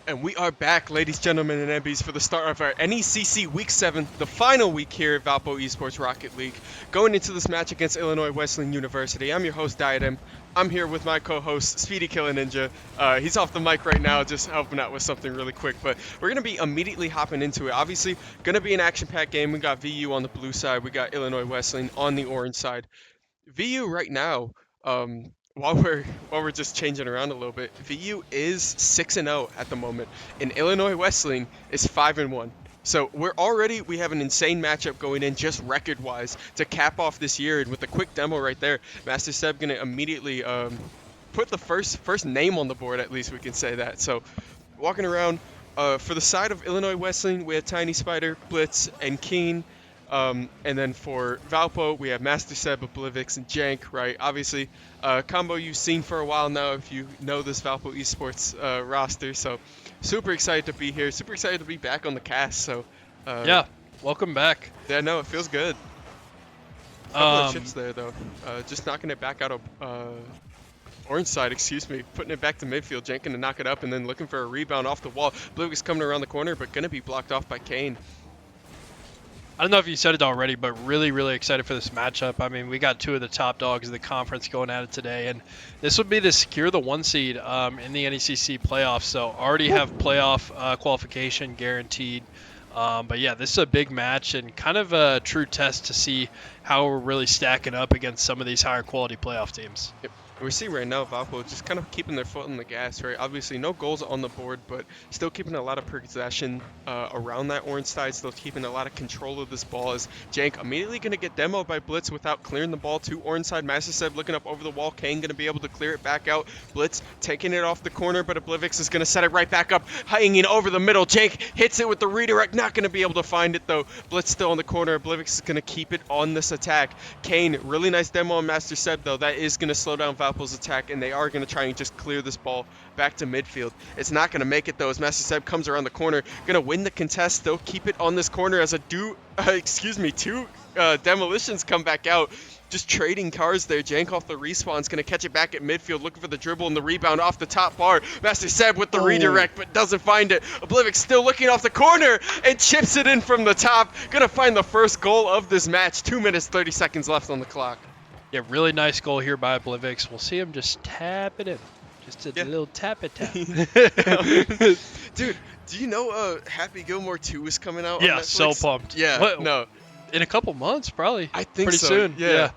And we are back, ladies, gentlemen, and MBs, for the start of our NECC Week 7, the final week here at Valpo Esports Rocket League. Going into this match against Illinois Wesleyan University, I'm your host, Diadem. I'm here with my co-host, Speedy Killer Ninja. He's off the mic right now, just helping out with something really quick, but we're going to be immediately hopping into it. Obviously, going to be an action-packed game. We got VU on the blue side. We got Illinois Wesleyan on the orange side. VU right now, while we're just changing around a little bit, VU is 6-0 at the moment, and Illinois Wesleyan is 5-1. So we have an insane matchup going in just record-wise to cap off this year, and with a quick demo right there, Master Seb gonna immediately put the first name on the board. At least we can say that. So walking around for the side of Illinois Wesleyan, we have Tiny Spider, Blitz, and Keen. And then for Valpo, we have Master Seb, Oblivix, and Jank, right? Obviously, combo you've seen for a while now if you know this Valpo Esports roster. So super excited to be here. Super excited to be back on the cast. So yeah, welcome back. Yeah, no, it feels good. Couple of chips there, though. Just knocking it back out of orange side, excuse me. Putting it back to midfield. Jank gonna knock it up and then looking for a rebound off the wall. Oblivix coming around the corner, but gonna be blocked off by Kane. I don't know if you said it already, but really excited for this matchup. I mean, we got two of the top dogs of the conference going at it today, and this would be to secure the 1 seed in the NECC playoffs. So already have playoff qualification guaranteed. But yeah, this is a big match and kind of a true test to see how we're really stacking up against some of these higher quality playoff teams. Yep. We see right now Valpo just kind of keeping their foot on the gas, right? Obviously, no goals on the board, but still keeping a lot of possession around that orange side, still keeping a lot of control of this ball. As Jank immediately going to get demoed by Blitz without clearing the ball to orange side. Master Seb looking up over the wall. Kane going to be able to clear it back out. Blitz taking it off the corner, but Oblivix is going to set it right back up, hanging over the middle. Jank hits it with the redirect, not going to be able to find it though. Blitz still in the corner. Oblivix is going to keep it on this attack. Kane, really nice demo on Master Seb though. That is going to slow down Valpo's attack, and they are going to try and just clear this ball back to midfield. It's not going to make it though, as Master Seb comes around the corner, going to win the contest, still keep it on this corner as two demolitions come back out. Just trading cars there. Jank off the respawn's going to catch it back at midfield, looking for the dribble and the rebound off the top bar. Master Seb with the redirect, but doesn't find it. Oblivix still looking off the corner and chips it in from the top. Going to find the first goal of this match. 2 minutes, 30 seconds left on the clock. Yeah, really nice goal here by Oblivix. We'll see him just tap it in. Just a little tap. Dude, do you know Happy Gilmore 2 is coming out on Yeah, Netflix? so pumped. Yeah, no. In a couple months, probably. I think pretty so. soon. Yeah.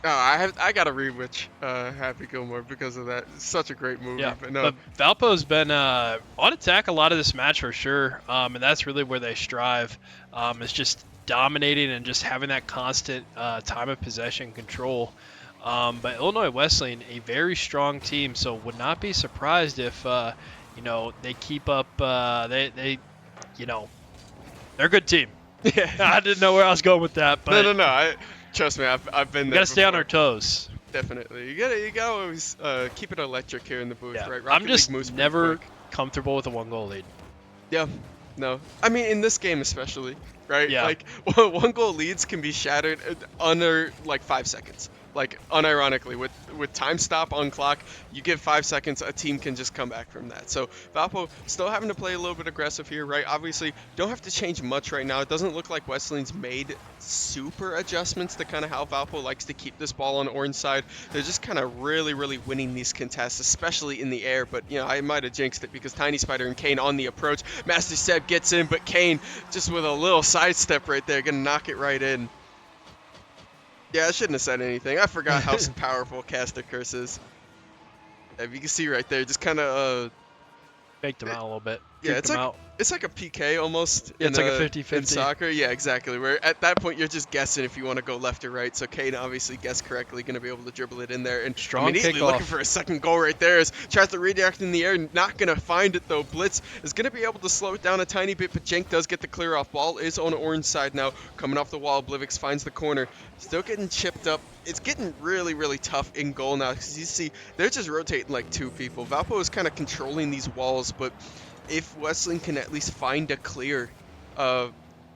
Oh, I gotta rewatch Happy Gilmore because of that. It's such a great movie. Yeah, but no. Valpo's been on attack a lot of this match for sure, and that's really where they strive. It's just dominating and just having that constant time of possession control. But Illinois Wesleyan, a very strong team, so would not be surprised if they keep up. They're a good team. Yeah. I didn't know where I was going with that, but No. Trust me, I've been there. We gotta stay on before. our toes. Definitely, you gotta always keep it electric here in the booth, Yeah. right? I'm just moves pretty never quick. comfortable with a 1-goal lead. Yeah, no. I mean, in this game especially, right? Yeah. Like 1-goal leads can be shattered under like 5 seconds. Like unironically, with time stop on clock, you give 5 seconds, a team can just come back from that. So Valpo still having to play a little bit aggressive here, right? Obviously, don't have to change much right now. It doesn't look like Wesleyan's made super adjustments to kind of how Valpo likes to keep this ball on orange side. They're just kind of really winning these contests, especially in the air. But I might have jinxed it because Tiny Spider and Kane on the approach. Master Seb gets in, but Kane just with a little sidestep right there, gonna knock it right in. Yeah, I shouldn't have said anything. I forgot how powerful Caster Curse is. If you can see right there, just kind of Faked him out a little bit. yeah, Freaked him out. it's like a PK almost. Yeah, it's like a 50-50. in soccer. Yeah, exactly. Where at that point you're just guessing if you want to go left or right. So Kane obviously guessed correctly, going to be able to dribble it in there and Strong immediately kickoff. looking for a second goal right there. As tries to redirect in the air, not going to find it though. Blitz is going to be able to slow it down a tiny bit, but Jank does get the clear off. Ball is on orange side now, coming off the wall. Oblivix finds the corner, still getting chipped up. It's getting really tough in goal now because you see they're just rotating like 2 people. Valpo is kind of controlling these walls, but if Wesleyan can at least find a clear,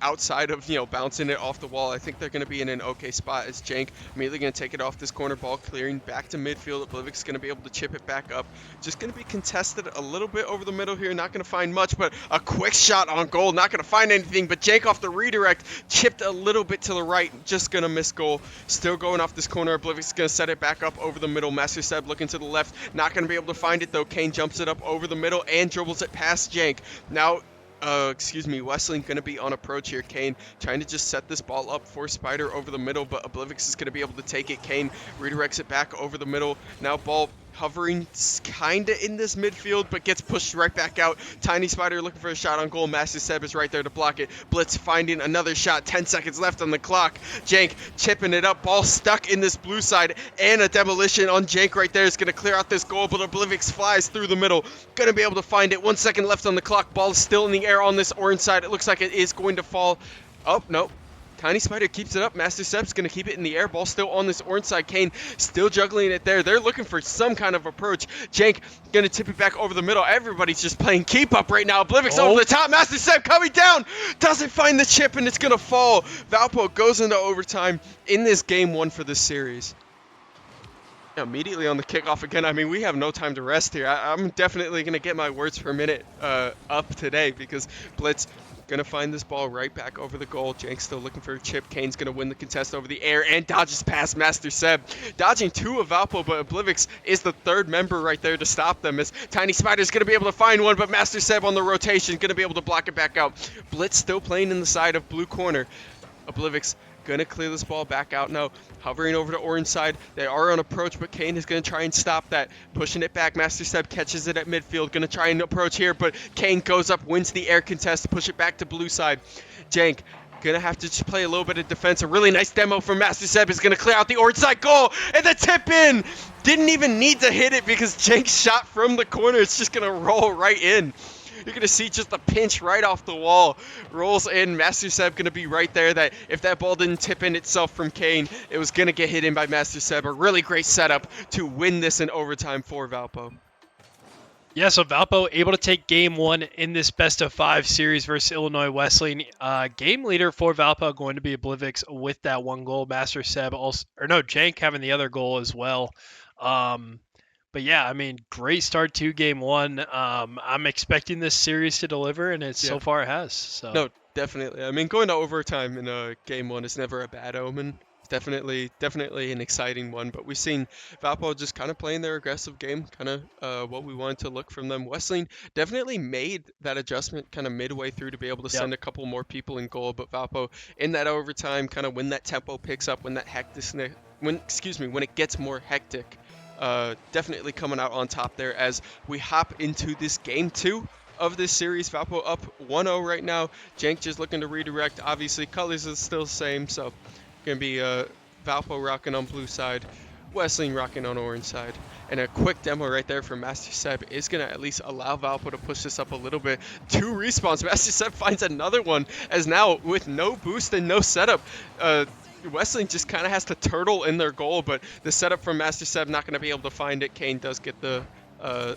outside of, bouncing it off the wall. I think they're going to be in an okay spot as Jank immediately going to take it off this corner, ball clearing back to midfield. Oblivic's going to be able to chip it back up. Just going to be contested a little bit over the middle here. Not going to find much, but a quick shot on goal. Not going to find anything, but Jank off the redirect, chipped a little bit to the right. Just going to miss goal. Still going off this corner. Oblivic's going to set it back up over the middle. Master Seb looking to the left. Not going to be able to find it, though. Kane jumps it up over the middle and dribbles it past Jank. Now, Wesleyan going to be on approach here. Kane trying to just set this ball up for Spider over the middle, but Oblivix is going to be able to take it. Kane redirects it back over the middle. Now ball hovering kind of in this midfield, but gets pushed right back out. Tiny Spider looking for a shot on goal. Master Seb is right there to block it. Blitz finding another shot. 10 seconds left on the clock. Jank chipping it up. Ball stuck in this blue side, and a demolition on Jank right there is going to clear out this goal, but Oblivix flies through the middle. Going to be able to find it. 1 second left on the clock. Ball is still in the air on this orange side. It looks like it is going to fall. Oh, no. Tiny Spider keeps it up. Master Seb's going to keep it in the air. Ball still on this orange side. Kane still juggling it there. They're looking for some kind of approach. Jank going to tip it back over the middle. Everybody's just playing keep up right now. Oblivix over the top. Master Seb coming down. Doesn't find the chip, and it's going to fall. Valpo goes into overtime in this game 1 for this series. Immediately on the kickoff again. I mean, we have no time to rest here. I'm definitely going to get my words per minute up today, because Blitz going to find this ball right back over the goal. Jank's still looking for a chip. Kane's going to win the contest over the air and dodges past Master Seb. Dodging 2 of Valpo, but Oblivix is the 3rd member right there to stop them, as Tiny Spider's going to be able to find one, but Master Seb on the rotation going to be able to block it back out. Blitz still playing in the side of blue corner. Oblivix going to clear this ball back out now, hovering over to orange side. They are on approach, but Kane is going to try and stop that. Pushing it back. Master Seb catches it at midfield. Going to try and approach here, but Kane goes up, wins the air contest, push it back to blue side. Jank going to have to just play a little bit of defense. A really nice demo from Master Seb is going to clear out the orange side goal, and the tip in. Didn't even need to hit it, because Jank's shot from the corner, it's just going to roll right in. You're going to see just a pinch right off the wall. Rolls in. Master Seb going to be right there. That if that ball didn't tip in itself from Kane, it was going to get hit in by Master Seb. A really great setup to win this in overtime for Valpo. Yeah, so Valpo able to take game 1 in this best-of-5 series versus Illinois Wesleyan. Game leader for Valpo going to be Oblivix with that 1 goal. Master Seb also, or no, Jank having the other goal as well. But yeah, I mean, great start to game 1. I'm expecting this series to deliver, and so far it has. So. No, definitely. I mean, going to overtime in game 1 is never a bad omen. Definitely an exciting one. But we've seen Valpo just kind of playing their aggressive game, kind of what we wanted to look from them. Wesleyan definitely made that adjustment kind of midway through to be able to send a couple more people in goal. But Valpo in that overtime, kind of when that tempo picks up, when that when it gets more hectic. Definitely coming out on top there as we hop into this game 2 of this series. Valpo up 1-0 right now. Jank just looking to redirect. Obviously, colors is still the same, so going to be Valpo rocking on blue side, Wesleyan rocking on orange side. And a quick demo right there from Master Seb is going to at least allow Valpo to push this up a little bit. 2 respawns. Master Seb finds another one, as now with no boost and no setup, Wesleyan just kind of has to turtle in their goal, but the setup from Master Seb not going to be able to find it. Kane does get the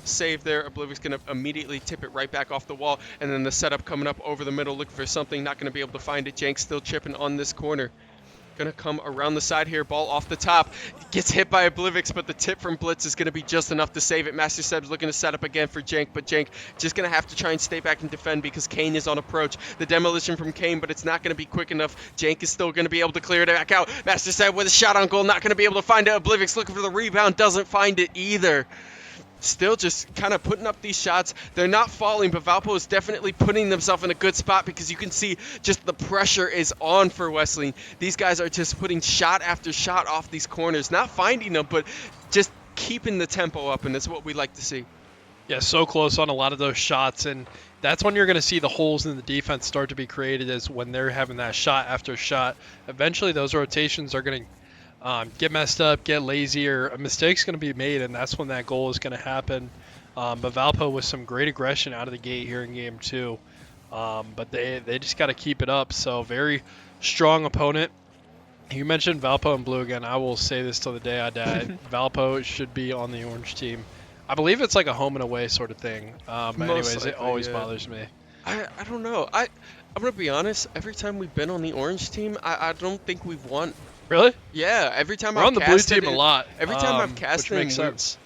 save there. Oblivic's going to immediately tip it right back off the wall, and then the setup coming up over the middle, looking for something, not going to be able to find it. Jank still chipping on this corner. Going to come around the side here. Ball off the top. Gets hit by Oblivix, but the tip from Blitz is going to be just enough to save it. Master Seb's looking to set up again for Jank, but Jank just going to have to try and stay back and defend because Kane is on approach. The demolition from Kane, but it's not going to be quick enough. Jank is still going to be able to clear it back out. Master Seb with a shot on goal. Not going to be able to find it. Oblivix looking for the rebound. Doesn't find it either. Still just kind of putting up these shots. They're not falling, but Valpo is definitely putting themselves in a good spot because you can see just the pressure is on for Wesleyan. These guys are just putting shot after shot off these corners. Not finding them, but just keeping the tempo up, and that's what we like to see. Yeah, so close on a lot of those shots, and that's when you're going to see the holes in the defense start to be created, is when they're having that shot after shot. Eventually, those rotations are going to get messed up, get lazy, or a mistake's going to be made, and that's when that goal is going to happen. But Valpo with some great aggression out of the gate here in game 2. But they just got to keep it up. So very strong opponent. You mentioned Valpo and blue again. I will say this till the day I die. Valpo should be on the orange team. I believe it's like a home and away sort of thing. But anyways, likely, it always bothers me. I don't know. I'm gonna be honest. Every time we've been on the orange team, I don't think we've won. Really? Yeah, every time We're I've on the blue casted team a it, lot, every time I've which casted makes and sense.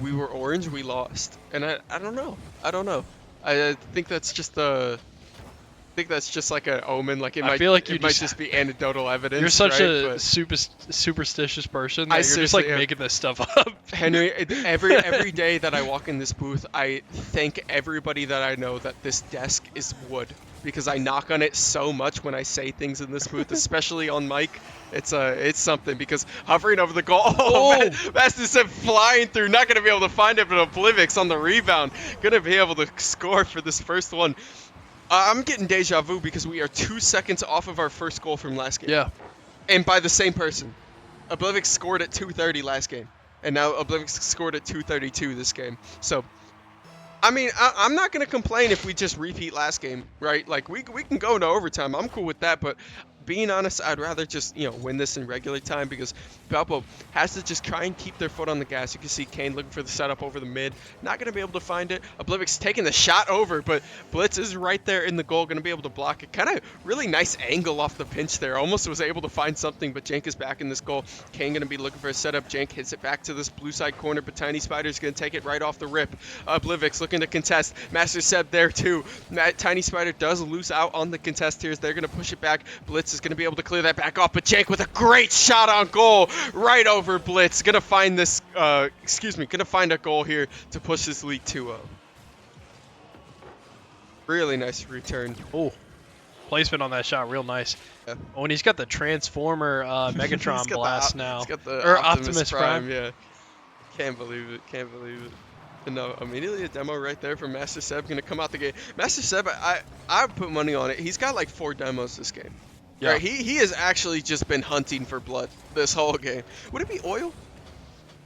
we were orange, we lost. And I don't know. I don't know. I think that's just think that's just like an omen. Like I feel like it might just be anecdotal you're evidence, such right? a But superstitious person I that you're just like seriously am. making this stuff up. Henry, every day that I walk in this booth, I thank everybody that I know that this desk is wood because I knock on it so much when I say things in this booth, especially on mic. It's something because hovering over the goal. Oh, Oh, Master said flying through, not gonna be able to find it, but Oblivix on the rebound, gonna be able to score for this first one. I'm getting deja vu because we are 2 seconds off of our first goal from last game, yeah. and by the same person. Oblivix scored at 2:30 last game, and now Oblivix scored at 2:32 this game. So, I mean, I'm not gonna complain if we just repeat last game, right? Like we can go into overtime. I'm cool with that, but being honest, I'd rather just win this in regular time because Valpo has to just try and keep their foot on the gas. You can see Kane looking for the setup over the mid, not gonna be able to find it. Oblivix taking the shot over, but Blitz is right there in the goal, gonna be able to block it. Kind of really nice angle off the pinch there. Almost was able to find something, but Jank is back in this goal. Kane gonna be looking for a setup. Jank hits it back to this blue side corner, but Tiny Spider's gonna take it right off the rip. Oblivix looking to contest. Master Seb there too. Tiny Spider does lose out on the contest here. They're gonna push it back. Blitz is gonna be able to clear that back off, but Jank with a great shot on goal right over Blitz. Gonna find this, gonna find a goal here to push this lead 2-0. Really nice return. Oh, placement on that shot, real nice. Yeah. Oh, and he's got the Transformer He's Megatron got blast the, now. He's got the Or Optimus Prime. Yeah. Can't believe it. Can't believe it. And no, immediately a demo right there from Master Seb gonna come out the gate. Master Seb, I put money on it. He's got like 4 demos this game. Yeah. Right, he has actually just been hunting for blood this whole game. Would it be oil?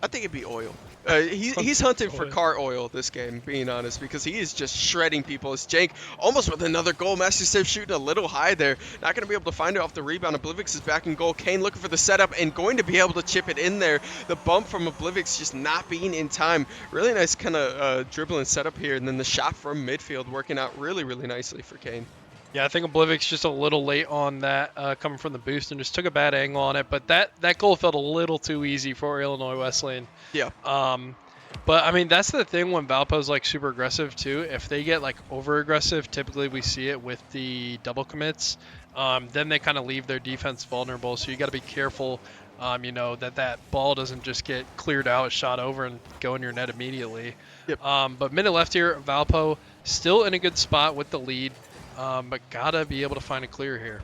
I think it'd be oil. He's hunting for car oil this game, being honest, because he is just shredding people. It's Jank almost with another goal. Master Save shooting a little high there. Not going to be able to find it off the rebound. Oblivix is back in goal. Kane looking for the setup and going to be able to chip it in there. The bump from Oblivix just not being in time. Really nice kind of dribbling setup here. And then the shot from midfield working out really, really nicely for Kane. Yeah, I think Oblivix just a little late on that coming from the boost and just took a bad angle on it. But that goal felt a little too easy for Illinois Wesleyan. Yeah. But I mean that's the thing when Valpo's like super aggressive too. If they get like over aggressive, typically we see it with the double commits. Then they kind of leave their defense vulnerable. So you got to be careful. That ball doesn't just get cleared out, shot over, and go in your net immediately. Yep. But minute left here, Valpo still in a good spot with the lead. But gotta be able to find a clear here.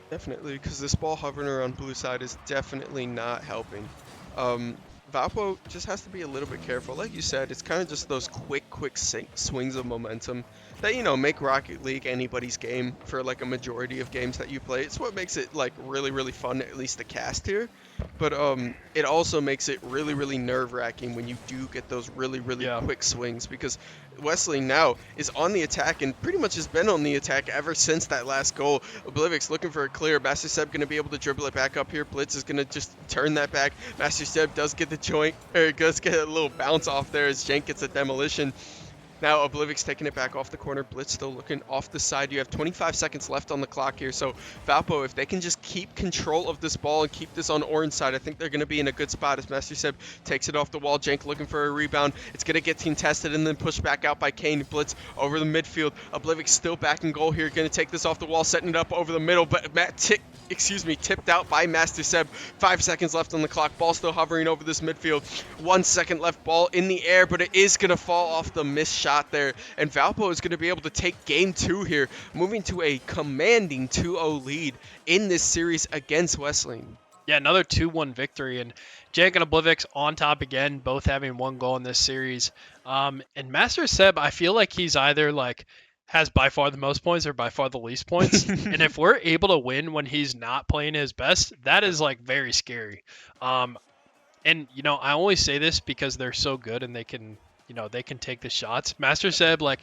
Definitely, because this ball hovering around blue side is definitely not helping. Valpo just has to be a little bit careful. Like you said, it's kind of just those quick swings of momentum that, make Rocket League anybody's game for like a majority of games that you play. It's what makes it like really, really fun, at least the cast here. But it also makes it really, really nerve-wracking when you do get those really, really quick swings because Wesleyan now is on the attack and pretty much has been on the attack ever since that last goal. Oblivix looking for a clear. Master Seb going to be able to dribble it back up here. Blitz is going to just turn that back. Master Seb does get the joint, or does get a little bounce off there as Jank gets a demolition. Now Oblivix taking it back off the corner. Blitz still looking off the side. You have 25 seconds left on the clock here. So Valpo, if they can just keep control of this ball and keep this on orange side, I think they're going to be in a good spot as Master Seb takes it off the wall. Jank looking for a rebound. It's going to get contested and then pushed back out by Kane. Blitz over the midfield. Oblivix still back in goal here. Going to take this off the wall, setting it up over the middle. But tipped out by Master Seb. 5 seconds left on the clock. Ball still hovering over this midfield. 1 second left. Ball in the air, but it is going to fall off the missed shot there. And Valpo is going to be able to take game 2 here, moving to a commanding 2-0 lead in this series against Wesleyan. Yeah, another 2-1 victory. And Jank and Oblivix on top again, both having 1 goal in this series. And Master Seb, I feel like he's either like has by far the most points or by far the least points. And if we're able to win when he's not playing his best, that is like very scary. And I always say this because they're so good and they can take the shots. Master Seb like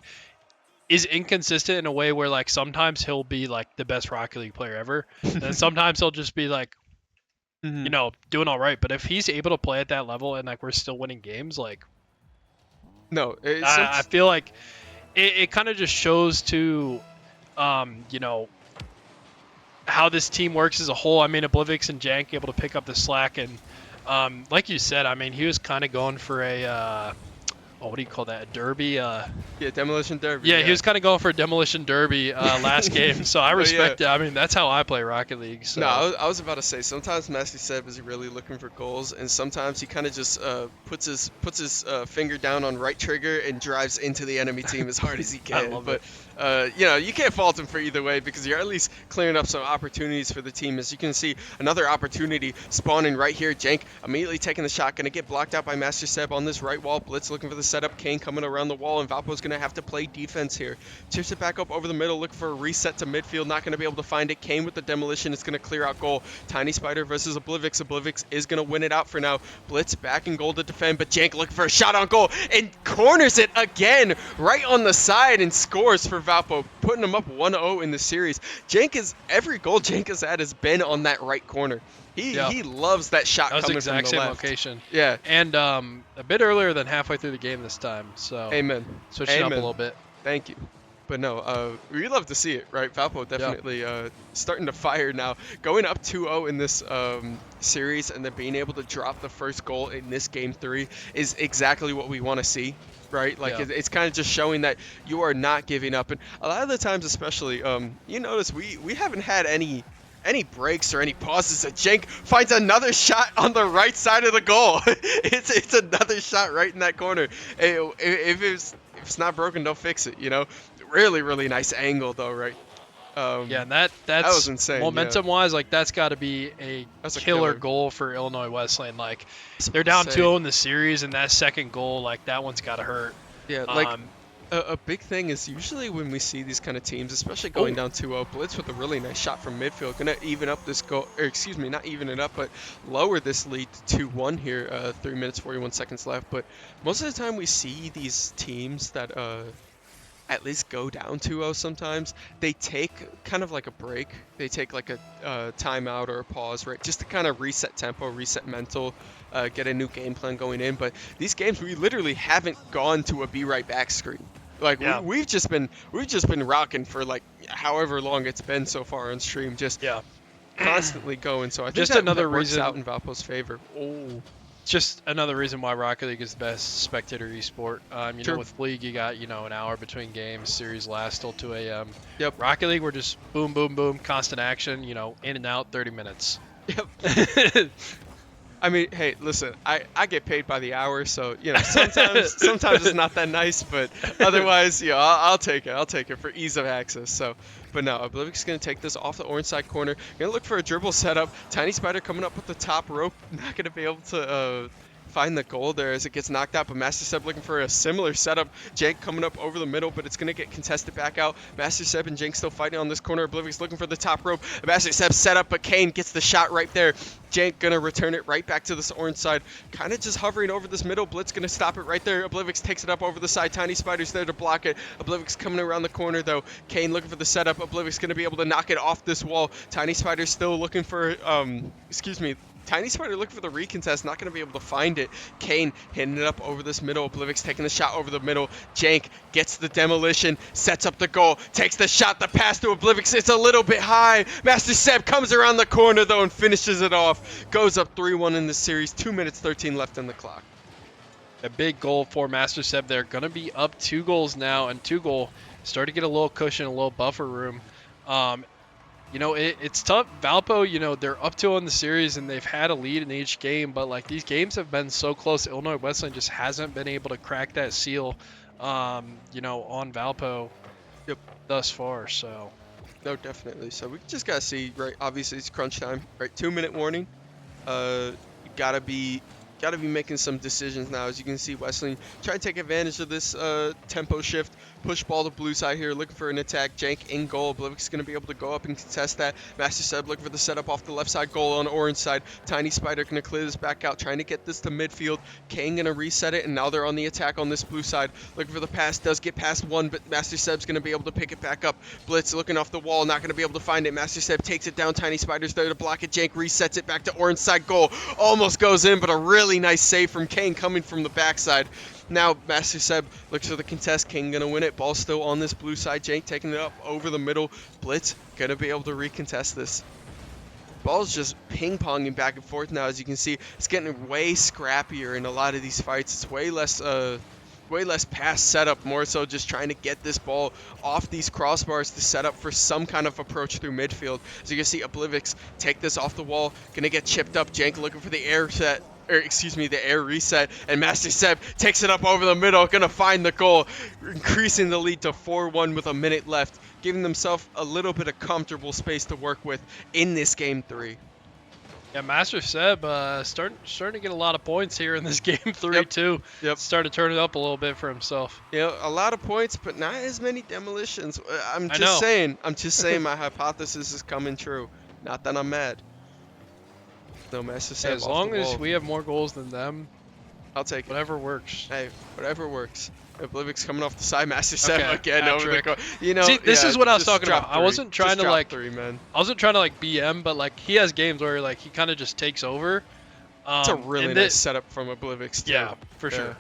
is inconsistent in a way where like sometimes he'll be like the best Rocket League player ever, and sometimes he'll just be like doing all right. But if he's able to play at that level and like we're still winning games, like no, I feel like it kind of just shows to, you know, how this team works as a whole. I mean, Oblivix and Jank able to pick up the slack, and like you said, I mean, he was kind of going for a what do you call that? A derby? Yeah, demolition derby. Yeah, he was kind of going for a demolition derby last game, so I respect it. I mean, that's how I play Rocket League. So. No, I was about to say sometimes Master Seb is really looking for goals, and sometimes he kind of just puts his finger down on right trigger and drives into the enemy team as hard as he can. I love but you know, you can't fault him for either way because you're at least clearing up some opportunities for the team. As you can see, another opportunity spawning right here. Jank immediately taking the shot, gonna get blocked out by Master Seb on this right wall. Blitz looking for the setup. Kane coming around the wall, and Valpo's gonna have to play defense here. Chips it back up over the middle, looking for a reset to midfield. Not gonna be able to find it. Kane with the demolition. It's gonna clear out goal. Tiny Spider versus Oblivix. Oblivix is gonna win it out for now. Blitz back in goal to defend, but Jank looking for a shot on goal and corners it again right on the side and scores for Valpo, putting them up 1-0 in the series. Every goal Jank has had has been on that right corner. He loves that shot coming from the left. That was the exact same location. Yeah. And a bit earlier than halfway through the game this time. So Amen. Switching up a little bit. Thank you. But no, we love to see it, right? Valpo definitely starting to fire now. Going up 2-0 in this series and then being able to drop the first goal in this game 3 is exactly what we want to see, right? Like it's kind of just showing that you are not giving up. And a lot of the times, especially, you notice we haven't had any breaks or any pauses. Jank finds another shot on the right side of the goal. it's another shot right in that corner. If it's not broken, don't fix it. You know, really nice angle though, right? And that was insane. Momentum wise, like that's got to be a killer goal for Illinois Wesleyan. Like they're down 2-0 in the series, and that second goal, like that one's got to hurt. Yeah, like. A big thing is usually when we see these kind of teams, especially going down 2-0, Blitz with a really nice shot from midfield, going to even up this goal, or excuse me, not even it up, but lower this lead to 2-1 here, 3 minutes, 41 seconds left. But most of the time we see these teams that at least go down 2-0 sometimes, they take kind of like a break. They take like a timeout or a pause, right? Just to kind of reset tempo, reset mental, get a new game plan going in. But these games, we literally haven't gone to a be right back screen. Like we've just been rocking for like however long it's been so far on stream, just constantly going. So I think just another works reason out in Valpo's favor. Just another reason why Rocket League is the best spectator esport. You know, with League you got an hour between games. Series lasts till 2 a.m. Yep. Rocket League we're just boom, boom, boom, constant action. In and out, 30 minutes. Yep. I mean, hey, listen, I get paid by the hour, so sometimes it's not that nice, but otherwise, I'll take it. I'll take it for ease of access. So, but no, Oblivix is gonna take this off the orange side corner. Gonna look for a dribble setup. Tiny Spider coming up with the top rope. Not gonna be able to find the goal there as it gets knocked out, but Master Seb looking for a similar setup. Jank coming up over the middle, but it's going to get contested back out. Master Seb and Jank still fighting on this corner. Oblivix looking for the top rope. Master Seb set up, but Kane gets the shot right there. Jank going to return it right back to this orange side. Kind of just hovering over this middle. Blitz going to stop it right there. Oblivix takes it up over the side. Tiny Spider's there to block it. Oblivix coming around the corner, though. Kane looking for the setup. Oblivix going to be able to knock it off this wall. Tiny Spider still looking for, Tiny Spider looking for the recontest, not going to be able to find it. Kane hitting it up over this middle. Oblivix taking the shot over the middle. Jank gets the demolition, sets up the goal, takes the shot, the pass to Oblivix. It's a little bit high. Master Seb comes around the corner, though, and finishes it off. Goes up 3-1 in the series. 2 minutes, 13 left on the clock. A big goal for Master Seb. They're going to be up 2 goals now, and 2 goal. Start to get a little cushion, a little buffer room. It's tough. Valpo, they're up 2 in the series and they've had a lead in each game, but like these games have been so close. Illinois Wesleyan just hasn't been able to crack that seal, on Valpo thus far. So, no, definitely. So we just gotta see, right? Obviously, it's crunch time, right? 2-minute warning. You gotta be making some decisions now. As you can see, Wesleyan trying to take advantage of this tempo shift. Push ball to blue side here, looking for an attack. Jank in goal. Oblivix is going to be able to go up and contest that. Master Seb looking for the setup off the left side goal on orange side. Tiny Spider going to clear this back out, trying to get this to midfield. Kane going to reset it, and now they're on the attack on this blue side. Looking for the pass, does get past one, but Master Seb's going to be able to pick it back up. Blitz looking off the wall, not going to be able to find it. Master Seb takes it down. Tiny Spider's there to block it. Jank resets it back to orange side goal. Almost goes in, but a really nice save from Kane coming from the backside. Now Master Seb looks for the contest. King gonna win it. Ball still on this blue side. Jank taking it up over the middle. Blitz gonna be able to recontest this. Ball's just ping-ponging back and forth now. As you can see, it's getting way scrappier in a lot of these fights. It's way less pass setup, more so just trying to get this ball off these crossbars to set up for some kind of approach through midfield. So you can see Oblivix take this off the wall, gonna get chipped up. Jank looking for the air set, or excuse me, the air reset, and Master Seb takes it up over the middle, gonna find the goal, increasing the lead to 4-1 with a minute left, giving themselves a little bit of comfortable space to work with in this game 3. Yeah, Master Seb starting to get a lot of points here in this game 3 Yep. too. Yep. Starting to turn it up a little bit for himself. You know, a lot of points, but not as many demolitions. I'm I just know. saying. I'm just saying my hypothesis is coming true. Not that I'm mad. No, Master Seb As off long the as wall. we have more goals than them, I'll take it. whatever works. Hey, whatever works. Oblivix coming off the side, Master Seb Okay, again hat over trick. the goal. You know, See, this yeah, is what I was just talking drop about. I three. wasn't trying Just to, drop like- 3, man. I wasn't trying to like BM, but like he has games where like he kind of just takes over. It's a really and nice setup from Oblivix, too. Yeah, for Yeah. sure.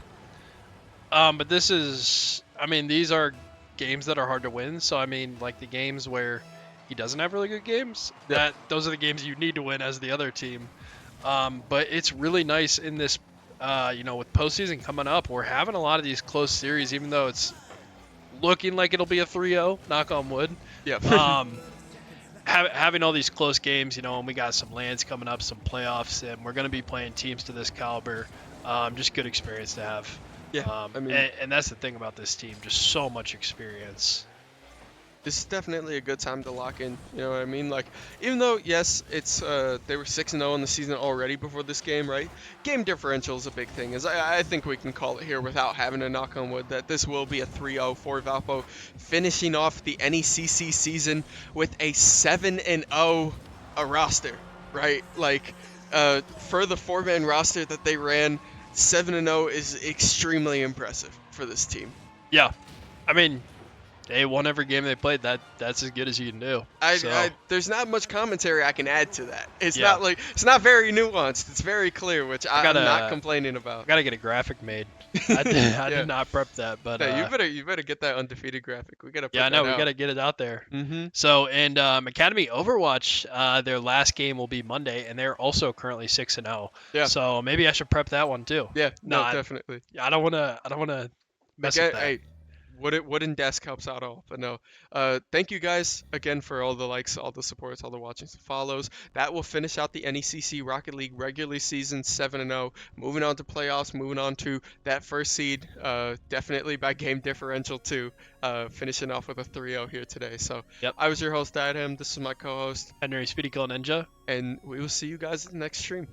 But this is, I mean, these are games that are hard to win. So I mean, like the games where he doesn't have really good games, Yep. those are the games you need to win as the other team. But it's really nice in this, with postseason coming up, we're having a lot of these close series, even though it's looking like it'll be a 3-0, knock on wood. Yep. Having all these close games, and we got some lands coming up, some playoffs, and we're going to be playing teams to this caliber. Just good experience to have. Yeah, I mean, and that's the thing about this team, just so much experience. this is definitely a good time to lock in. You know what I mean? Like, even though, yes, it's they were 6-0 in the season already before this game, right? Game differential is a big thing. I think we can call it here without having to knock on wood that this will be a 3-0 for Valpo, finishing off the NECC season with a 7-0 roster, right? Like, for the 4-man roster that they ran, 7-0 is extremely impressive for this team. Yeah, I mean, they won every game they played. That's as good as you can do. There's not much commentary I can add to that. It's Yeah. it's not very nuanced. It's very clear, which I'm gotta- not complaining I about. gotta get a graphic made. I did not prep that, but Hey, you better get that undefeated graphic. We gotta put yeah, I know that we out. gotta get it out there. Mm-hmm. So, and Academy Overwatch, their last game will be Monday, and they're also currently 6-0. Yeah. So maybe I should prep that one too. Yeah. No, No, definitely. I don't wanna mess Again, with that. hey, wooden desk helps out all. But no, thank you guys again for all the likes, all the supports, all the watchings, follows. That will finish out the NECC Rocket League regular season 7-0. Moving on to playoffs, moving on to that first seed, definitely by game differential too. Finishing off with a 3-0 here today. So Yep. I was your host, Diadem. This is my co-host, Henry Speedy Kill Ninja. and we will see you guys in the next stream.